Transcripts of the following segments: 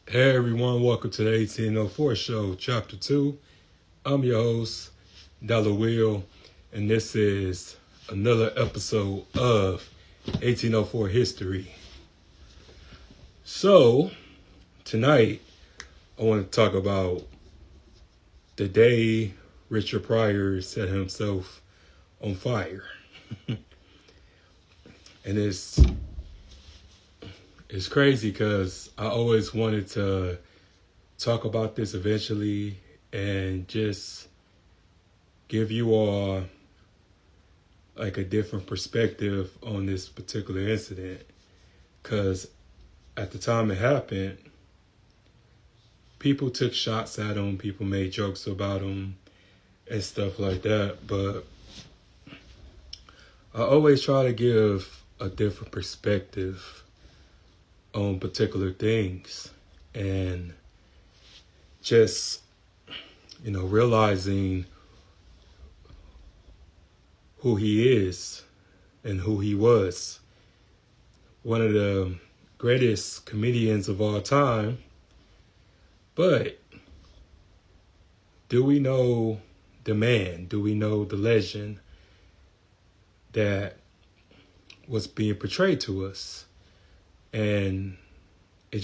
Hey everyone, welcome to the 1804 show, chapter 2. I'm your host, Dollar Will, and this is another episode of 1804 History. So, tonight, I want to talk about the day Richard Pryor set himself on fire. And it's crazy because I always wanted to talk about this eventually and just give you all like a different perspective on this particular incident. Because at the time it happened, people took shots at him, people made jokes about him and stuff like that. But I always try to give a different perspective on particular things, and just, realizing who he is and who he was. One of the greatest comedians of all time. But do we know the man? Do we know the legend that was being portrayed to us? And I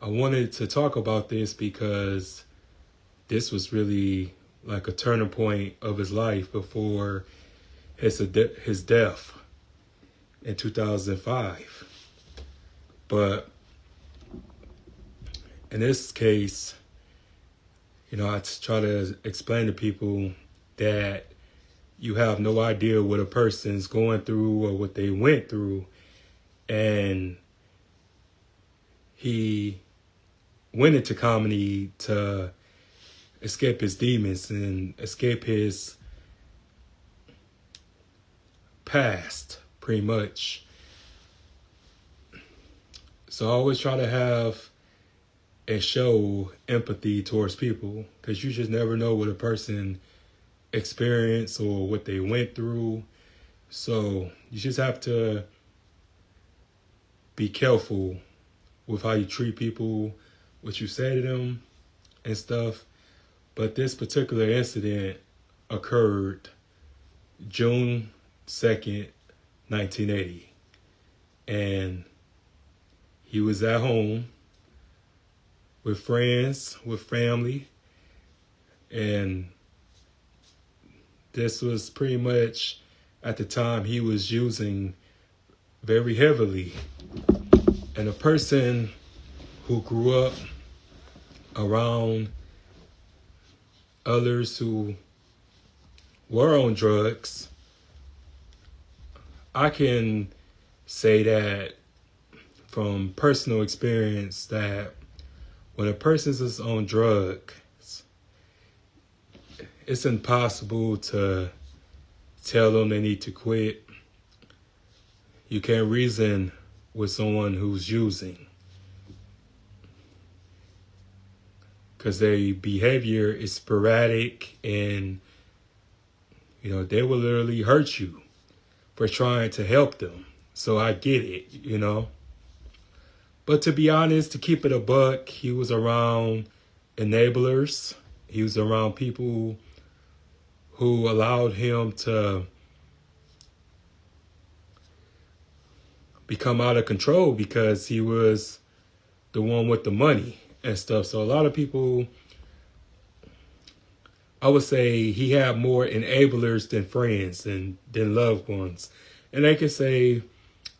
wanted to talk about this because this was really like a turning point of his life before his death in 2005. But in this case, I try to explain to people that you have no idea what a person's going through or what they went through. And he went into comedy to escape his demons and escape his past, pretty much. So I always try to have and show empathy towards people, because you just never know what a person experienced or what they went through. So you just have to be careful with how you treat people, what you say to them and stuff. But this particular incident occurred June 2nd, 1980. And he was at home with friends, with family. And this was pretty much at the time he was using very heavily. And a person who grew up around others who were on drugs, I can say that from personal experience that when a person is on drugs, it's impossible to tell them they need to quit. You can't reason with someone who's using, because their behavior is sporadic, and they will literally hurt you for trying to help them. So I get it. But to be honest, to keep it a buck, he was around enablers. He was around people who allowed him to become out of control because he was the one with the money and stuff. So a lot of people, I would say he had more enablers than friends and than loved ones. And they can say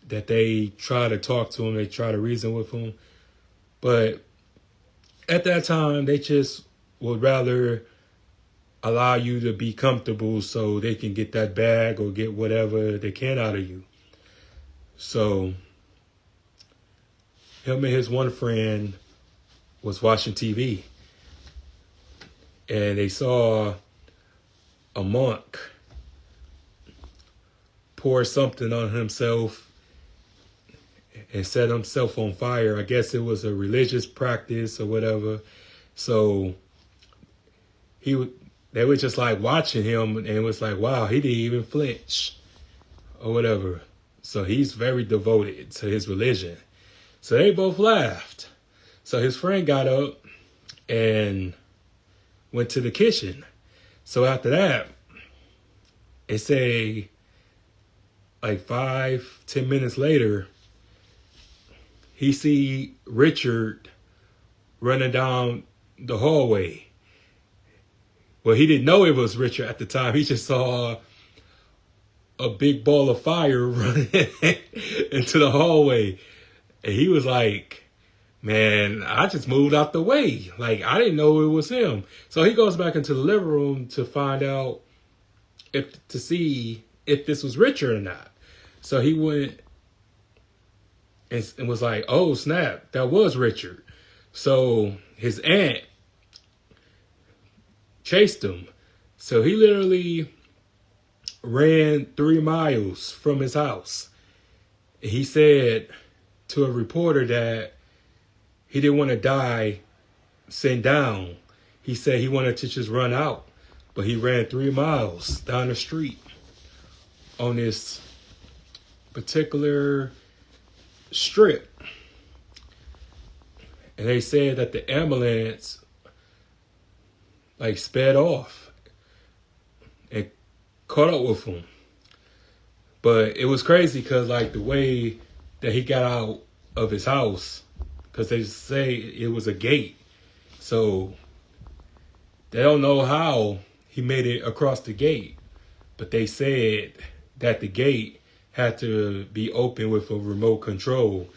that they try to talk to him, they try to reason with him. But at that time, they just would rather allow you to be comfortable so they can get that bag or get whatever they can out of you. So him and his one friend was watching TV, and they saw a monk pour something on himself and set himself on fire. I guess it was a religious practice or whatever. So they were just like watching him, and it was like, wow, he didn't even flinch or whatever. So he's very devoted to his religion. So they both laughed. So his friend got up and went to the kitchen. So after that, it say like 5-10 minutes later, he see Richard running down the hallway. Well, he didn't know it was Richard at the time. He just saw a big ball of fire running into the hallway. And he was like, man, I just moved out the way. Like, I didn't know it was him. So he goes back into the living room to find out to see if this was Richard or not. So he went and was like, oh, snap, that was Richard. So his aunt chased him. So he literally ran 3 miles from his house. He said to a reporter that he didn't want to die sitting down. He said he wanted to just run out. But he ran 3 miles down the street on this particular strip. And they said that the ambulance like sped off and caught up with him. But it was crazy because like the way that he got out of his house, because they say it was a gate. So they don't know how he made it across the gate. But they said that the gate had to be open with a remote control.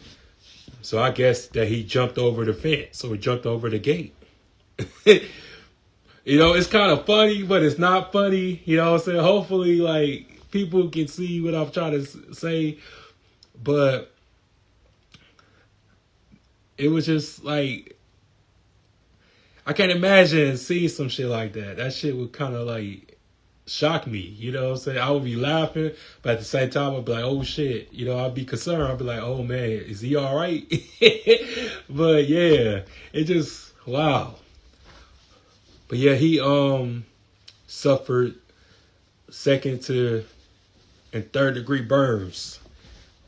So I guess that he jumped over the fence or jumped over the gate. You know, it's kind of funny, but it's not funny. You know what I'm saying? Hopefully, like, people can see what I'm trying to say. But it was just like, I can't imagine seeing some shit like that. That shit would kind of like shock me. You know what I'm saying? I would be laughing, but at the same time, I'd be like, oh shit. You know, I'd be concerned. I'd be like, oh man, is he all right? But yeah, it just, wow. But yeah, he suffered 2nd to and 3rd degree burns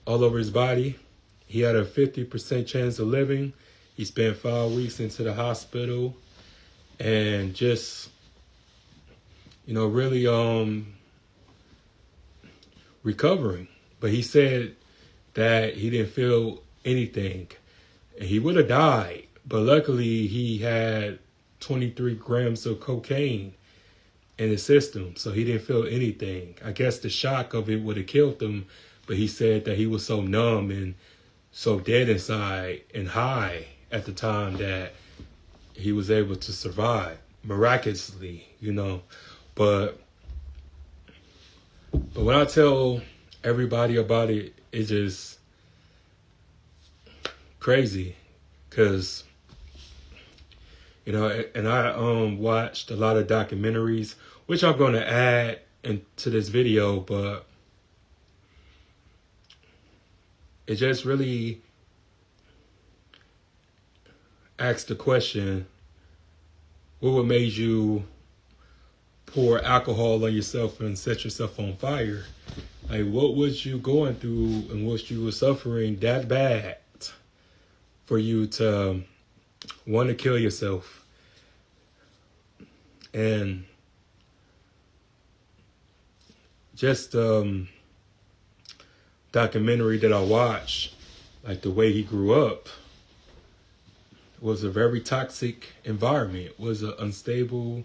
all over his body. He had a 50% chance of living. He spent 5 weeks into the hospital and just, you know, really recovering. But he said that he didn't feel anything and he would have died. But luckily he had 23 grams of cocaine in his system, so he didn't feel anything. I guess the shock of it would have killed him, but he said that he was so numb and so dead inside and high at the time that he was able to survive miraculously, you know. But when I tell everybody about it, it's just crazy, because you know, and I watched a lot of documentaries, which I'm going to add into this video, but it just really asks the question, what would make you pour alcohol on yourself and set yourself on fire? Like, what was you going through and what you were suffering that bad for you to want to kill yourself? And just documentary that I watched, like the way he grew up, was a very toxic environment, was an unstable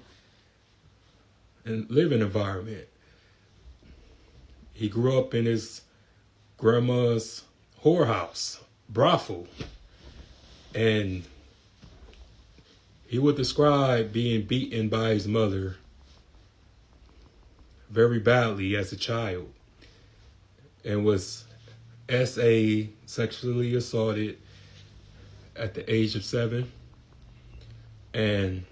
and living environment. He grew up in his grandma's whorehouse, brothel, and he would describe being beaten by his mother very badly as a child and was sexually assaulted at the age of 7 and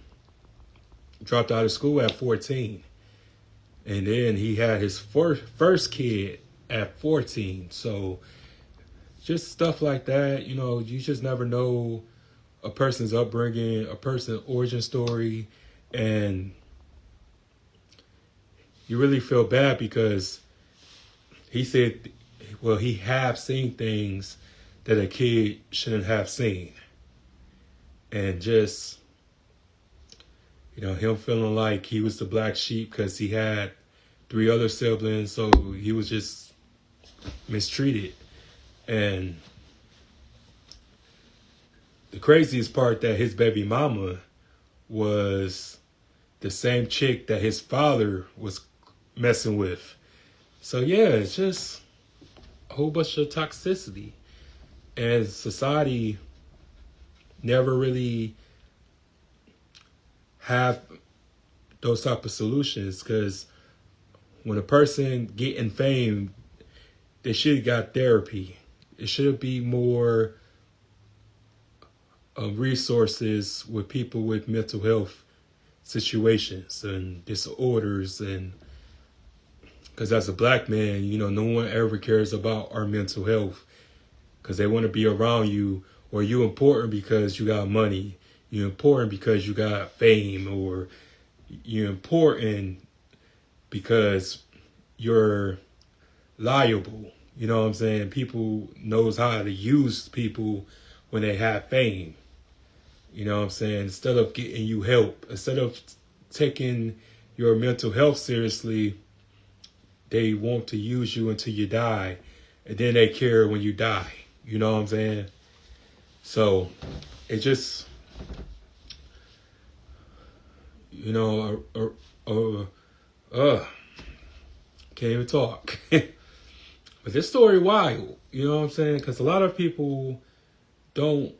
dropped out of school at 14. And then he had his first kid at 14. So just stuff like that, you know, you just never know a person's upbringing, a person's origin story, and you really feel bad because he said, well, he have seen things that a kid shouldn't have seen. and just, him feeling like he was the black sheep because he had three other siblings, so he was just mistreated. And the craziest part, that his baby mama was the same chick that his father was messing with. So yeah, it's just a whole bunch of toxicity. And society never really have those type of solutions, because when a person getting fame, they should have got therapy. It should be more resources with people with mental health situations and disorders. And because as a black man, no one ever cares about our mental health, because they want to be around you, or you're important because you got money, you're important because you got fame, or you're important because you're liable. You know what I'm saying? People knows how to use people when they have fame. You know what I'm saying? Instead of getting you help, instead of taking your mental health seriously, they want to use you until you die, and then they care when you die. You know what I'm saying? So it just, can't even talk. But this story wild, you know what I'm saying? Because a lot of people don't,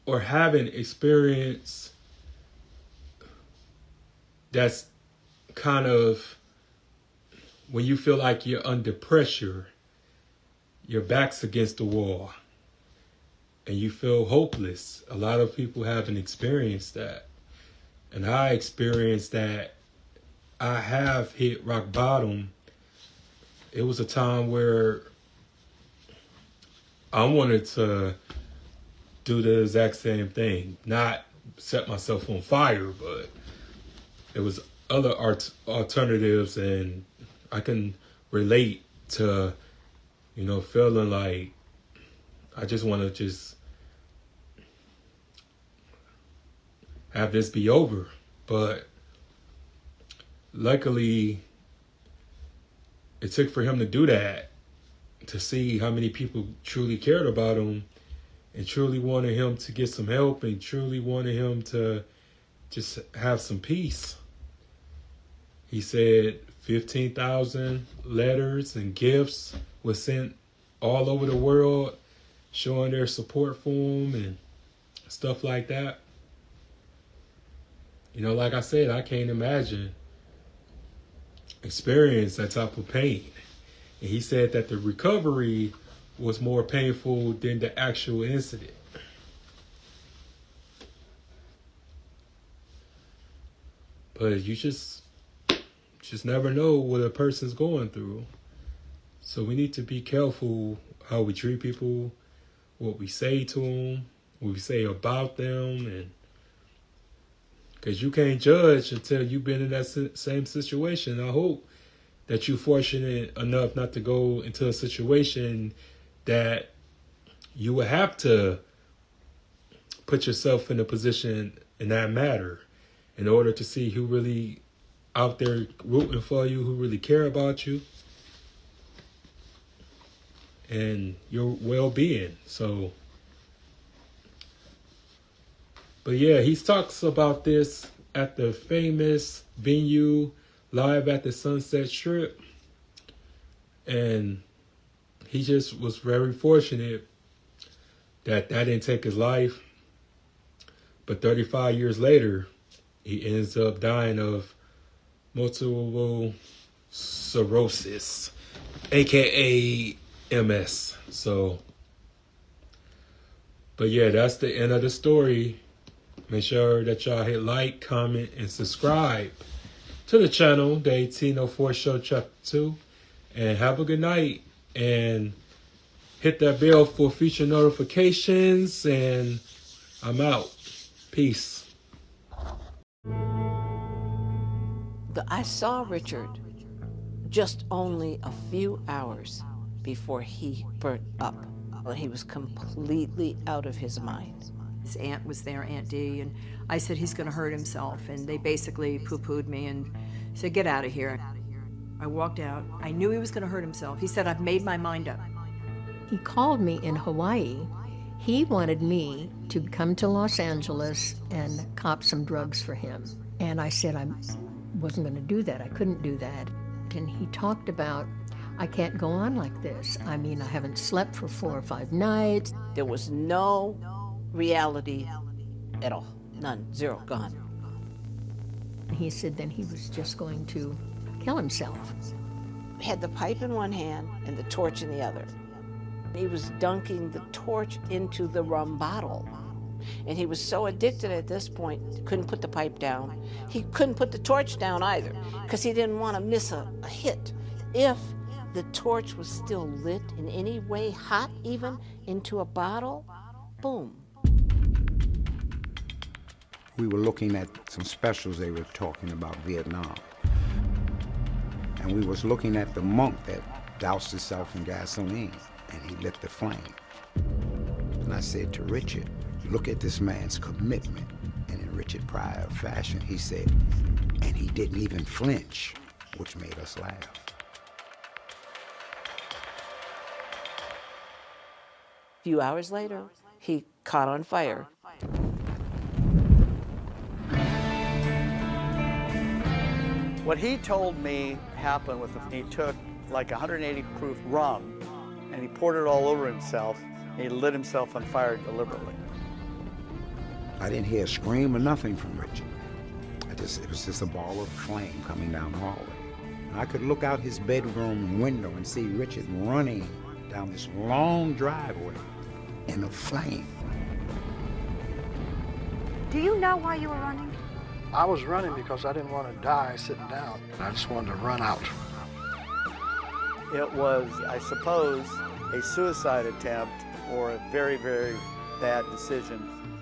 or haven't experienced that's kind of when you feel like you're under pressure, your back's against the wall, and you feel hopeless. A lot of people haven't experienced that. And I experienced that. I have hit rock bottom. It was a time where I wanted to do the exact same thing, not set myself on fire, but it was other alternatives, and I can relate to, feeling like I just want to just have this be over. But luckily, it took for him to do that, to see how many people truly cared about him and truly wanted him to get some help and truly wanted him to just have some peace. He said 15,000 letters and gifts were sent all over the world showing their support for him and stuff like that. Like I said, I can't imagine experience that type of pain. And he said that the recovery was more painful than the actual incident. But you just never know what a person's going through. So we need to be careful how we treat people, what we say to them, what we say about them, and because you can't judge until you've been in that same situation. I hope that you're fortunate enough not to go into a situation that you would have to put yourself in a position in that matter in order to see who really out there rooting for you, who really care about you and your well-being. So, but yeah, he talks about this at the famous venue live at the Sunset Strip. And he just was very fortunate that didn't take his life. But 35 years later, he ends up dying of multiple sclerosis, aka MS. So, but yeah, that's the end of the story. Make sure that y'all hit like, comment, and subscribe to the channel, the 1804 Show Chapter 2. And have a good night. And hit that bell for future notifications. And I'm out. Peace. I saw Richard just only a few hours before he burnt up. He was completely out of his mind. His aunt was there, Aunt Dee, and I said, he's gonna hurt himself. And they basically poo-pooed me and said, get out of here. I walked out. I knew he was gonna hurt himself. He said, I've made my mind up. He called me in Hawaii. He wanted me to come to Los Angeles and cop some drugs for him. And I said I wasn't going to do that. I couldn't do that. And he talked about, I can't go on like this. I mean, I haven't slept for 4 or 5 nights. There was no reality at all. None. Zero. Gone. He said then he was just going to kill himself. Had the pipe in one hand and the torch in the other. He was dunking the torch into the rum bottle. And he was so addicted at this point, couldn't put the pipe down. He couldn't put the torch down either, because he didn't want to miss a hit. If the torch was still lit in any way, hot even, into a bottle, boom. We were looking at some specials they were talking about Vietnam. And we was looking at the monk that doused himself in gasoline, and he lit the flame. And I said to Richard, look at this man's commitment. And in Richard Pryor fashion, he said, and he didn't even flinch, which made us laugh. A few hours later, he caught on fire. What he told me happened with he took like 180 proof rum and he poured it all over himself. And he lit himself on fire deliberately. I didn't hear a scream or nothing from Richard. It was just a ball of flame coming down the hallway. And I could look out his bedroom window and see Richard running down this long driveway in a flame. Do you know why you were running? I was running because I didn't want to die sitting down. I just wanted to run out. It was, I suppose, a suicide attempt or a very, very bad decision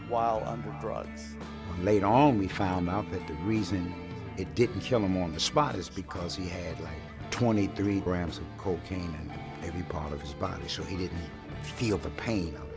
while under drugs. Later on, we found out that the reason it didn't kill him on the spot is because he had like 23 grams of cocaine in every part of his body, so he didn't feel the pain of it.